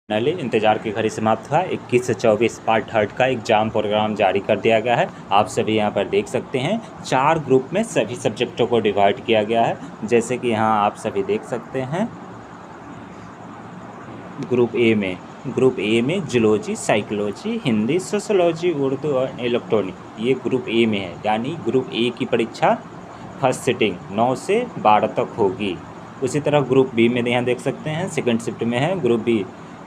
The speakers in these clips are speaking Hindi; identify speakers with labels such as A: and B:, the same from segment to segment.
A: फाइनली इंतजार की घड़ी समाप्त हुआ। 21 से 24 पार्ट थर्ड का एग्ज़ाम प्रोग्राम जारी कर दिया गया है। आप सभी यहाँ पर देख सकते हैं 4 ग्रुप में सभी सब्जेक्टों को डिवाइड किया गया है। जैसे कि यहाँ आप सभी देख सकते हैं ग्रुप ए में zoology, psychology, Hindi, sociology, Urdu और इलेक्ट्रॉनिक, ये ग्रुप ए में है। यानी ग्रुप ए की परीक्षा फर्स्ट सिटिंग 9 से 12 तक होगी। उसी तरह ग्रुप बी में यहाँ देख सकते हैं सेकंड शिफ्ट में है group B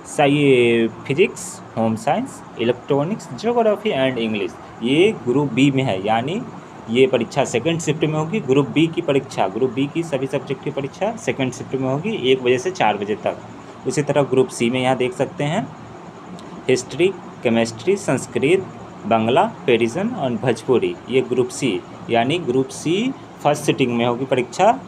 A: physics, home science, electronics, geography and English, ये ग्रुप बी में है। यानी ये परीक्षा सेकंड शिफ्ट में होगी। ग्रुप बी की सभी सब्जेक्ट की परीक्षा सेकंड शिफ्ट में होगी 1 बजे से 4 बजे तक। उसी तरह ग्रुप सी में यहाँ देख सकते हैं हिस्ट्री, केमिस्ट्री, संस्कृत, बांग्ला, पेरिजन और भोजपुरी, ये ग्रुप सी। यानी ग्रुप सी फर्स्ट सिटिंग में होगी परीक्षा।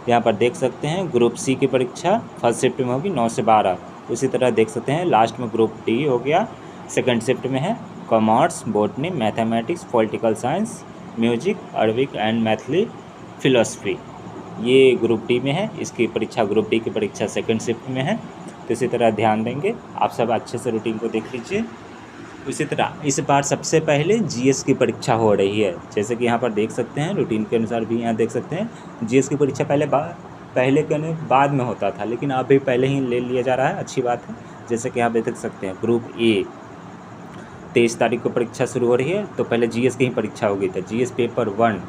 A: यहाँ पर देख सकते हैं ग्रुप सी की परीक्षा फर्स्ट शिफ्ट में होगी 9 से 12। उसी तरह देख सकते हैं लास्ट में ग्रुप डी हो गया, सेकंड शिफ्ट में है commerce, botany, mathematics, political science, music, Arabic and Maithili, philosophy, ये ग्रुप डी में है। इसकी परीक्षा ग्रुप डी की परीक्षा सेकंड शिफ्ट में है। तो इसी तरह ध्यान देंगे, आप सब अच्छे से रूटीन को देख लीजिए। इसी तरह इस बार सबसे पहले जीएस की परीक्षा हो रही है। जैसे कि यहाँ पर देख सकते हैं रूटीन के अनुसार भी यहाँ देख सकते हैं जीएस की परीक्षा पहले के बाद में होता था, लेकिन अभी पहले ही ले लिया जा रहा है, अच्छी बात है। जैसे कि यहाँ देख सकते हैं ग्रुप ए 23 तारीख को परीक्षा शुरू हो रही है, तो पहले जीएस की ही परीक्षा होगी। तो जीएस पेपर 1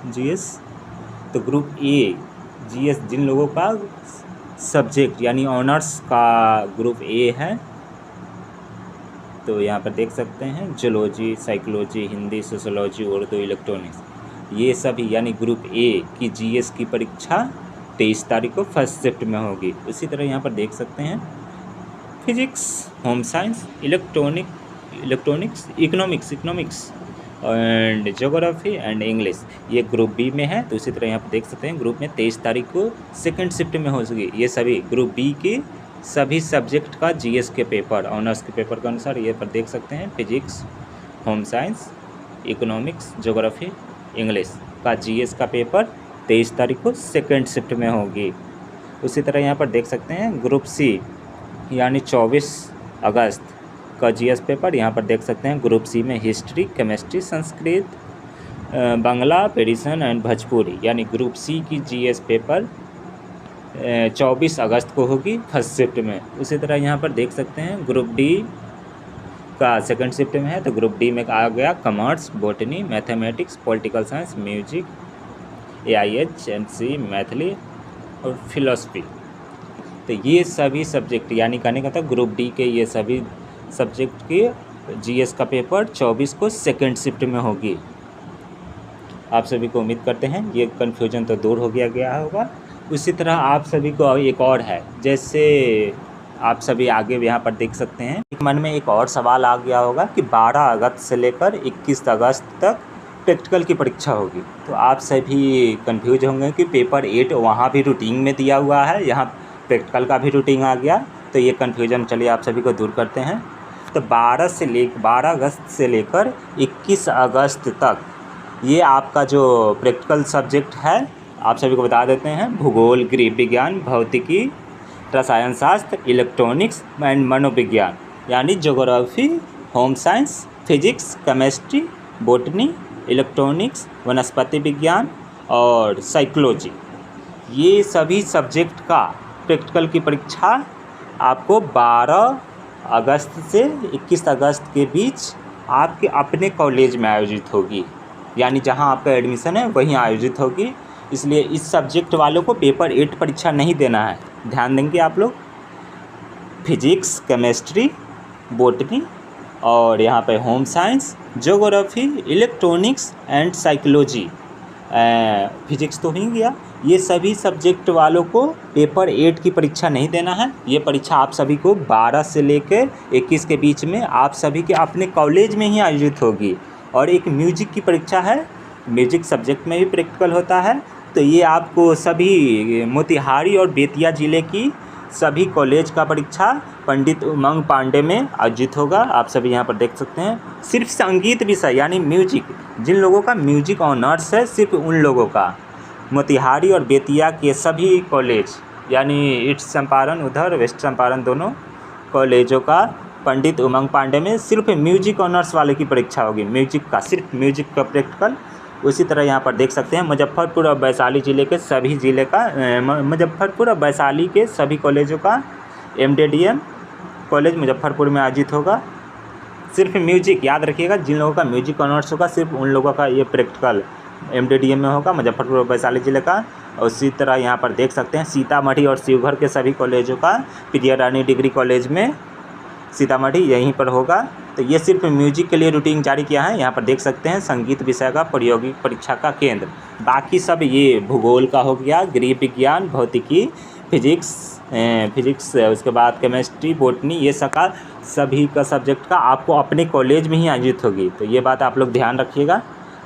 A: जीएस, तो ग्रुप ए जीएस जिन लोगों का सब्जेक्ट यानी ऑनर्स का ग्रुप ए है, तो यहाँ पर देख सकते हैं zoology, psychology, Hindi, sociology, Urdu, electronics, ये सभी यानी ग्रुप ए की जीएस की परीक्षा 23 तारीख को फर्स्ट शिफ्ट में होगी। उसी तरह यहाँ पर देख सकते हैं physics, home science, electronics, economics and geography and English, ये ग्रुप बी में है। तो इसी तरह यहाँ पर देख सकते हैं ग्रुप में 23 तारीख को सेकंड शिफ्ट में हो सके ये सभी ग्रुप बी के सभी सब्जेक्ट का जीएस के पेपर ऑनर्स के पेपर के अनुसार ये पर देख सकते हैं physics, home science, economics, geography, English का जीएस का पेपर 23 तारीख को सेकंड शिफ्ट में होगी। उसी तरह यहाँ पर देख सकते हैं ग्रुप सी यानी 24 अगस्त का जीएस पेपर, यहाँ पर देख सकते हैं ग्रुप सी में history, chemistry, Sanskrit, Bangla, Persian and Bhojpuri, यानी ग्रुप सी की जीएस पेपर 24 अगस्त को होगी फर्स्ट शिफ्ट में। उसी तरह यहाँ पर देख सकते हैं ग्रुप डी का सेकंड शिफ्ट में है, तो ग्रुप डी में आ गया commerce, botany, mathematics, political science, music, AIH&C, Maithili और फिलोसफी। तो ये सभी सब्जेक्ट यानी कहने का था ग्रुप डी के ये सभी सब्जेक्ट के जीएस का पेपर 24 को सेकंड शिफ्ट में होगी। आप सभी को उम्मीद करते हैं ये कन्फ्यूजन तो दूर हो गया होगा। उसी तरह आप सभी को एक और है, जैसे आप सभी आगे यहाँ पर देख सकते हैं मन में एक और सवाल आ गया होगा कि 12 अगस्त से लेकर 21 अगस्त तक प्रैक्टिकल की परीक्षा होगी। तो आप सभी कंफ्यूज होंगे कि पेपर 8 वहाँ भी रूटीन में दिया हुआ है, यहाँ प्रैक्टिकल का भी रूटीन आ गया। तो ये कन्फ्यूजन चलिए आप सभी को दूर करते हैं। तो 12 अगस्त से लेकर 21 अगस्त तक ये आपका जो प्रैक्टिकल सब्जेक्ट है आप सभी को बता देते हैं भूगोल, गृह विज्ञान, भौतिकी, रसायन शास्त्र, इलेक्ट्रॉनिक्स एंड मनोविज्ञान, यानी geography, home science, physics, chemistry, botany, electronics, वनस्पति विज्ञान और साइकोलॉजी, ये सभी सब्जेक्ट का प्रैक्टिकल की परीक्षा आपको 12 अगस्त से 21 अगस्त के बीच आपके अपने कॉलेज में आयोजित होगी, यानी जहां आपका एडमिशन है वहीं आयोजित होगी। इसलिए इस सब्जेक्ट वालों को पेपर 8 परीक्षा नहीं देना है, ध्यान देंगे आप लोग। फिजिक्स, केमिस्ट्री, बॉटनी और यहाँ पे home science, geography, electronics and psychology, physics तो ही गया, ये सभी सब्जेक्ट वालों को पेपर 8 की परीक्षा नहीं देना है। ये परीक्षा आप सभी को 12 से लेकर 21 के बीच में आप सभी के अपने कॉलेज में ही आयोजित होगी। और एक म्यूजिक की परीक्षा है, म्यूजिक सब्जेक्ट में भी प्रैक्टिकल होता है। तो ये आपको सभी मोतिहारी और बेतिया ज़िले की सभी कॉलेज का परीक्षा पंडित उमंग पांडे में आयोजित होगा। आप सभी यहाँ पर देख सकते हैं सिर्फ संगीत विषय यानी म्यूजिक, जिन लोगों का म्यूजिक ऑनर्स है सिर्फ उन लोगों का, मोतिहारी और बेतिया के सभी कॉलेज यानी ईस्ट चंपारण उधर वेस्ट चंपारण दोनों कॉलेजों का पंडित उमंग पांडे में सिर्फ म्यूजिक ऑनर्स वाले की परीक्षा होगी, म्यूजिक का, सिर्फ म्यूजिक का प्रैक्टिकल। उसी तरह यहाँ पर देख सकते हैं मुजफ्फरपुर और वैशाली ज़िले के सभी ज़िले का मुजफ्फरपुर और वैशाली के सभी कॉलेजों का MDDM कॉलेज मुजफ्फरपुर में आयोजित होगा। सिर्फ म्यूजिक, याद रखिएगा, जिन लोगों का म्यूजिक ऑनर्स होगा सिर्फ उन लोगों का ये प्रैक्टिकल MDDM में होगा, मुजफ्फरपुर और वैशाली ज़िले का। और उसी तरह यहाँ पर देख सकते हैं सीतामढ़ी और शिवहर के सभी कॉलेजों का प्रिया रानी डिग्री कॉलेज में सीतामढ़ी यहीं पर होगा। तो ये सिर्फ म्यूजिक के लिए रूटीन जारी किया है। यहाँ पर देख सकते हैं संगीत विषय का प्रायोगिक परीक्षा का केंद्र। बाकी सब ये भूगोल का हो गया, गृह विज्ञान, भौतिकी, फिजिक्स, उसके बाद केमिस्ट्री, बॉटनी, ये सभी का सब्जेक्ट का आपको अपने कॉलेज में ही आयोजित होगी। तो ये बात आप लोग ध्यान रखिएगा।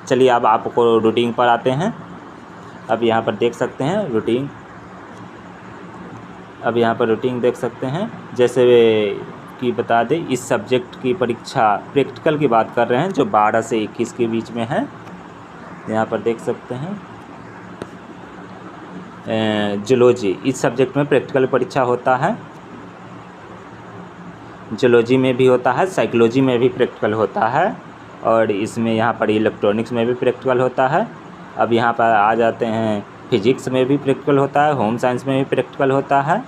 A: चलिए अब आपको रूटीन पर आते हैं। अब यहाँ पर देख सकते हैं रूटीन, अब यहाँ पर रूटीन देख सकते हैं। जैसे कि बता दें, इस सब्जेक्ट की परीक्षा प्रैक्टिकल की बात कर रहे हैं जो 12 से 21 के बीच में है। यहाँ पर देख सकते हैं जूलॉजी, इस सब्जेक्ट में प्रैक्टिकल परीक्षा होता है। जूलॉजी में भी होता है, साइकोलॉजी में भी प्रैक्टिकल होता है, और इसमें यहाँ पर इलेक्ट्रॉनिक्स में भी प्रैक्टिकल होता है। अब यहाँ पर आ जाते हैं, फिजिक्स में भी प्रैक्टिकल होता है, होम साइंस में भी प्रैक्टिकल होता है,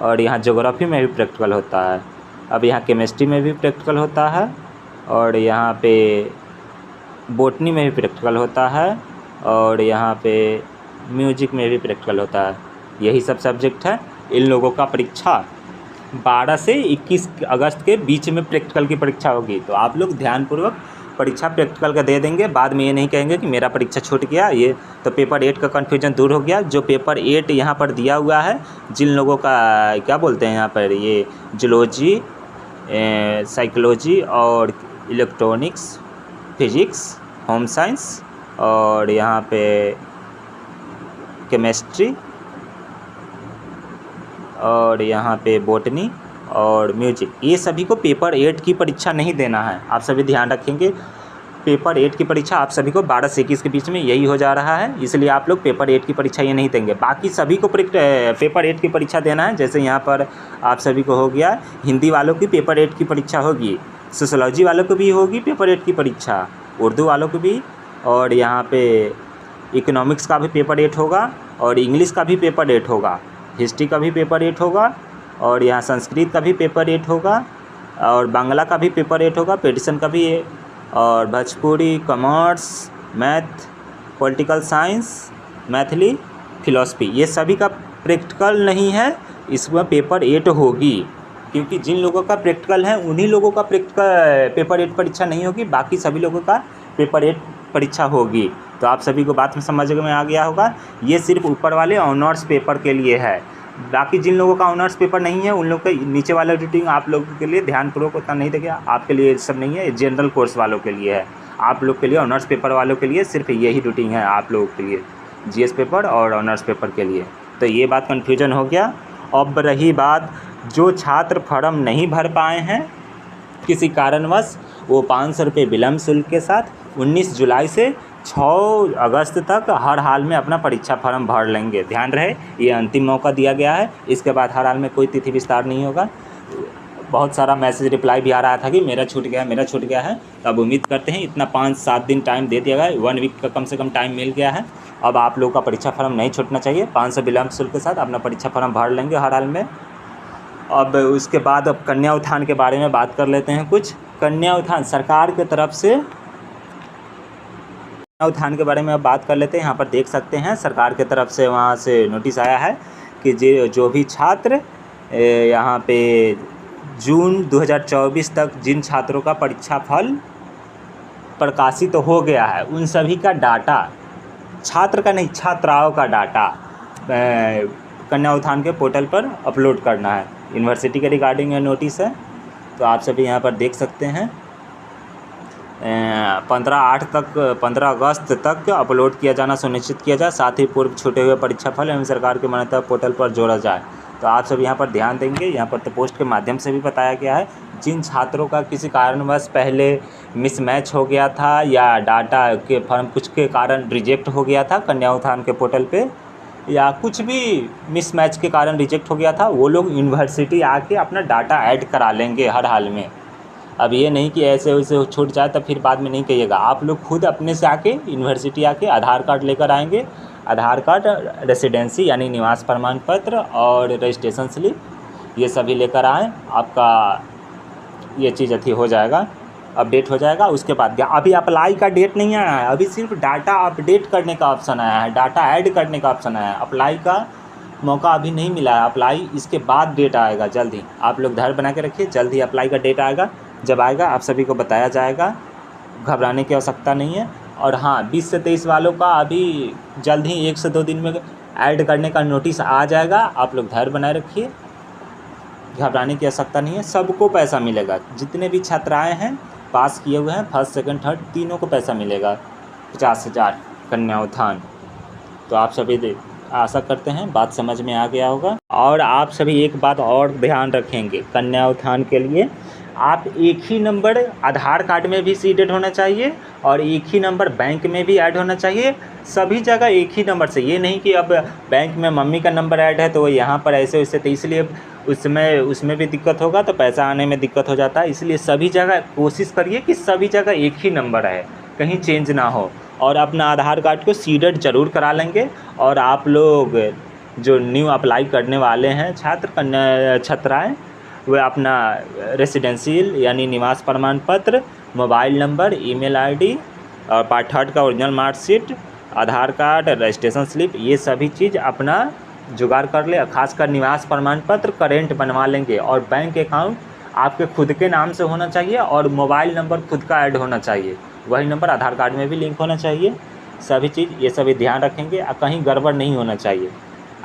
A: और यहाँ ज्योग्राफी में भी प्रैक्टिकल होता है। अब यहाँ केमिस्ट्री में भी प्रैक्टिकल होता है, और यहाँ पे बॉटनी में भी प्रैक्टिकल होता है, और यहाँ पे म्यूजिक में भी प्रैक्टिकल होता है। यही सब सब्जेक्ट है। इन लोगों का परीक्षा 12 से 21 अगस्त के बीच में प्रैक्टिकल की परीक्षा होगी। तो आप लोग ध्यानपूर्वक परीक्षा प्रैक्टिकल का दे देंगे, बाद में ये नहीं कहेंगे कि मेरा परीक्षा छूट गया। ये तो पेपर 8 का कन्फ्यूजन दूर हो गया। जो पेपर 8 यहाँ पर दिया हुआ है, जिन लोगों का क्या बोलते हैं यहाँ पर, ये जूलॉजी, साइकोलॉजी और इलेक्ट्रॉनिक्स, फिजिक्स, होम साइंस और यहाँ पे केमिस्ट्री और यहाँ पे बॉटनी और म्यूजिक, ये सभी को पेपर 8 की परीक्षा नहीं देना है। आप सभी ध्यान रखेंगे, पेपर 8 की परीक्षा आप सभी को 12 से 21 के बीच में यही हो जा रहा है, इसलिए आप लोग पेपर 8 की परीक्षा ये नहीं देंगे। बाकी सभी को पेपर 8 की परीक्षा देना है। जैसे यहाँ पर आप सभी को हो गया, हिंदी वालों की पेपर 8 की परीक्षा होगी, सोशोलॉजी वालों को भी होगी पेपर 8 की परीक्षा, उर्दू वालों को भी, और यहाँ पे इकोनॉमिक्स का भी पेपर 8 होगा, और इंग्लिश का भी पेपर 8 होगा, हिस्ट्री का भी पेपर 8 होगा, और यहाँ संस्कृत का भी पेपर 8 होगा, और बांग्ला का भी पेपर 8 होगा, पेडिशन का भी, और Bhojpuri, commerce, math, political science, Maithili, philosophy, ये सभी का प्रैक्टिकल नहीं है, इसमें पेपर 8 होगी। क्योंकि जिन लोगों का प्रैक्टिकल है उन्हीं लोगों का प्रैक्टिकल पेपर 8 परीक्षा नहीं होगी, बाकी सभी लोगों का पेपर 8 परीक्षा होगी। तो आप सभी को बात में समझ में आ गया होगा। ये सिर्फ ऊपर वाले ऑनर्स पेपर के लिए है, बाकी जिन लोगों का ऑनर्स पेपर नहीं है उन लोग के नीचे वाला रूटीन आप लोगों के लिए ध्यानपूर्वक उतना नहीं देगा, आपके लिए सब नहीं है, ये जनरल कोर्स वालों के लिए है। आप लोग के लिए, ऑनर्स पेपर वालों के लिए सिर्फ यही रूटीन है आप लोगों के लिए, जीएस पेपर और ऑनर्स पेपर के लिए। तो ये बात कन्फ्यूजन हो गया। अब रही बात, जो छात्र फॉर्म नहीं भर पाए हैं किसी कारणवश, वो 500 रुपये विलम्ब शुल्क के साथ 19 जुलाई से 6 अगस्त तक हर हाल में अपना परीक्षा फॉर्म भर लेंगे। ध्यान रहे, ये अंतिम मौका दिया गया है, इसके बाद हर हाल में कोई तिथि विस्तार नहीं होगा। बहुत सारा मैसेज रिप्लाई भी आ रहा था कि मेरा छूट गया, मेरा छूट गया है। तो अब उम्मीद करते हैं इतना 5-7 दिन टाइम दे दिया गया, 1 वीक का कम से कम टाइम मिल गया है। अब आप लोगों का परीक्षा फॉर्म नहीं छूटना चाहिए, 500 विलम्ब शुल्क के साथ अपना परीक्षा फॉर्म भर लेंगे हर हाल में। अब उसके बाद अब कन्या उत्थान के बारे में बात कर लेते हैं कुछ। कन्या उत्थान सरकार की तरफ से, कन्या उत्थान के बारे में अब बात कर लेते हैं। यहाँ पर देख सकते हैं सरकार की तरफ से वहाँ से नोटिस आया है कि जो भी छात्र यहाँ पे जून 2024 तक जिन छात्रों का परीक्षा फल प्रकाशित हो गया है उन सभी का डाटा, छात्र का नहीं छात्राओं का डाटा कन्या उत्थान के पोर्टल पर अपलोड करना है। यूनिवर्सिटी के रिगार्डिंग ये नोटिस है। तो आप सभी यहाँ पर देख सकते हैं 15 अगस्त तक अपलोड किया जाना सुनिश्चित किया जाए, साथ ही पूर्व छूटे हुए परीक्षा फल एवं सरकार के मान्यता पोर्टल पर जोड़ा जाए। तो आप सब यहाँ पर ध्यान देंगे, यहाँ पर तो पोस्ट के माध्यम से भी बताया गया है, जिन छात्रों का किसी कारणवश पहले मिसमैच हो गया था या डाटा के फॉर्म कुछ के कारण रिजेक्ट हो गया था कन्या उत्थान के पोर्टल पे, या कुछ भी मिसमैच के कारण रिजेक्ट हो गया था, वो लोग यूनिवर्सिटी आके अपना डाटा ऐड करा लेंगे हर हाल में। अब ये नहीं कि ऐसे वैसे छूट जाए तब फिर बाद में नहीं कहिएगा। आप लोग खुद अपने से आके यूनिवर्सिटी आके आधार कार्ड लेकर आएंगे, आधार कार्ड, रेसिडेंसी यानी निवास प्रमाण पत्र और रजिस्ट्रेशन स्लिप, ये सभी लेकर आएँ। आपका ये चीज़ अथी हो जाएगा, अपडेट हो जाएगा। उसके बाद क्या, अभी अप्लाई का डेट नहीं आया है, अभी सिर्फ डाटा अपडेट करने का ऑप्शन आया है, डाटा ऐड करने का ऑप्शन आया है। अप्लाई का मौका अभी नहीं मिला है, अप्लाई इसके बाद डेट आएगा जल्द ही। आप लोग धैर्य बना के रखिए, जल्द ही अप्लाई का डेट आएगा। जब आएगा आप सभी को बताया जाएगा, घबराने की आवश्यकता नहीं है। और हाँ, 20 से 23 वालों का अभी जल्द ही 1 से 2 दिन में ऐड करने का नोटिस आ जाएगा। आप लोग धैर्य बनाए रखिए, घबराने की आवश्यकता नहीं है। सबको पैसा मिलेगा, जितने भी छात्राएँ हैं पास किए हुए हैं, फर्स्ट सेकंड थर्ड तीनों को पैसा मिलेगा 50,000 कन्या उत्थान। तो आप सभी आशा करते हैं बात समझ में आ गया होगा। और आप सभी एक बात और ध्यान रखेंगे, कन्या उत्थान के लिए आप एक ही नंबर आधार कार्ड में भी सीडेड होना चाहिए और एक ही नंबर बैंक में भी ऐड होना चाहिए। सभी जगह एक ही नंबर से, ये नहीं कि अब बैंक में मम्मी का नंबर ऐड है तो यहाँ पर ऐसे वैसे, तो इसलिए उसमें भी दिक्कत होगा तो पैसा आने में दिक्कत हो जाता है। इसलिए सभी जगह कोशिश करिए कि सभी जगह एक ही नंबर है, कहीं चेंज ना हो। और अपना आधार कार्ड को सीडेड ज़रूर करा लेंगे। और आप लोग जो न्यू अप्लाई करने वाले हैं छात्राएँ, वे अपना रेसिडेंशियल यानी निवास प्रमाण पत्र, मोबाइल नंबर, ईमेल आईडी और पार्ट 3 का ओरिजिनल मार्कशीट, आधार कार्ड, रजिस्ट्रेशन स्लिप, ये सभी चीज़ अपना जुगाड़ कर ले। खासकर निवास प्रमाण पत्र करेंट बनवा लेंगे। और बैंक अकाउंट आपके खुद के नाम से होना चाहिए और मोबाइल नंबर खुद का ऐड होना चाहिए, वही नंबर आधार कार्ड में भी लिंक होना चाहिए। सभी चीज़ ये सभी ध्यान रखेंगे, कहीं गड़बड़ नहीं होना चाहिए।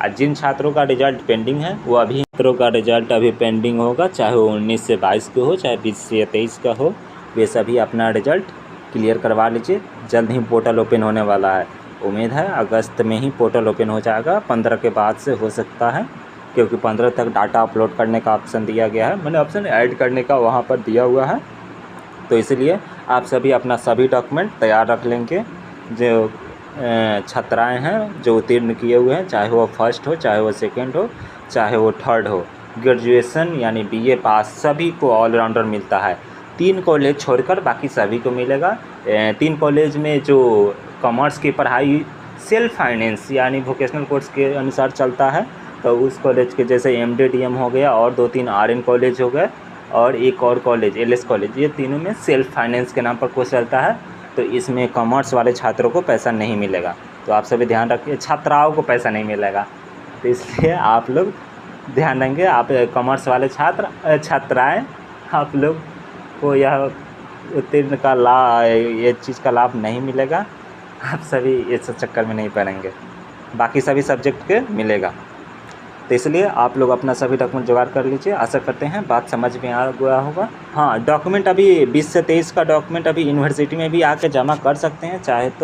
A: जिन छात्रों का रिजल्ट पेंडिंग है वो अभी छात्रों का रिजल्ट अभी पेंडिंग होगा, चाहे वो 19 से 22 का हो, चाहे 20 से 23 का हो, वे सभी अपना रिजल्ट क्लियर करवा लीजिए। जल्द ही पोर्टल ओपन होने वाला है, उम्मीद है अगस्त में ही पोर्टल ओपन हो जाएगा। 15 के बाद से हो सकता है, क्योंकि 15 तक डाटा अपलोड करने का ऑप्शन दिया गया है, मैंने ऑप्शन ऐड करने का वहाँ पर दिया हुआ है। तो इसलिए आप सभी अपना सभी डॉक्यूमेंट तैयार रख लेंगे। जो छात्राएँ हैं जो उत्तीर्ण किए हुए हैं, चाहे वो फर्स्ट हो, चाहे वो सेकेंड हो, चाहे वो थर्ड हो, ग्रेजुएशन यानी BA पास, सभी को ऑलराउंडर मिलता है। 3 कॉलेज छोड़कर बाकी सभी को मिलेगा। 3 कॉलेज में जो कॉमर्स की पढ़ाई सेल्फ फाइनेंस यानी वोकेशनल कोर्स के अनुसार चलता है, तो उस कॉलेज के जैसे MD DM हो गया और 2-3 RN कॉलेज हो गए और एक और कॉलेज LS कॉलेज, ये तीनों में सेल्फ फाइनेंस के नाम पर कोर्स चलता है। तो इसमें कॉमर्स वाले छात्रों को पैसा नहीं मिलेगा, तो आप सभी ध्यान रखिए। छात्राओं को पैसा नहीं मिलेगा, तो इसलिए आप लोग ध्यान देंगे। आप कॉमर्स वाले छात्राएँ आप लोग को यह उत्तीर्ण का लाभ, ये चीज़ का लाभ नहीं मिलेगा। आप सभी इस चक्कर में नहीं पड़ेंगे, बाकी सभी सब्जेक्ट के मिलेगा। तो इसलिए आप लोग अपना सभी डॉक्यूमेंट जुगाड़ कर लीजिए। आशा करते हैं बात समझ में आ गया होगा। हाँ, डॉक्यूमेंट अभी 20 से 23 का डॉक्यूमेंट अभी यूनिवर्सिटी में भी आके जमा कर सकते हैं चाहे तो।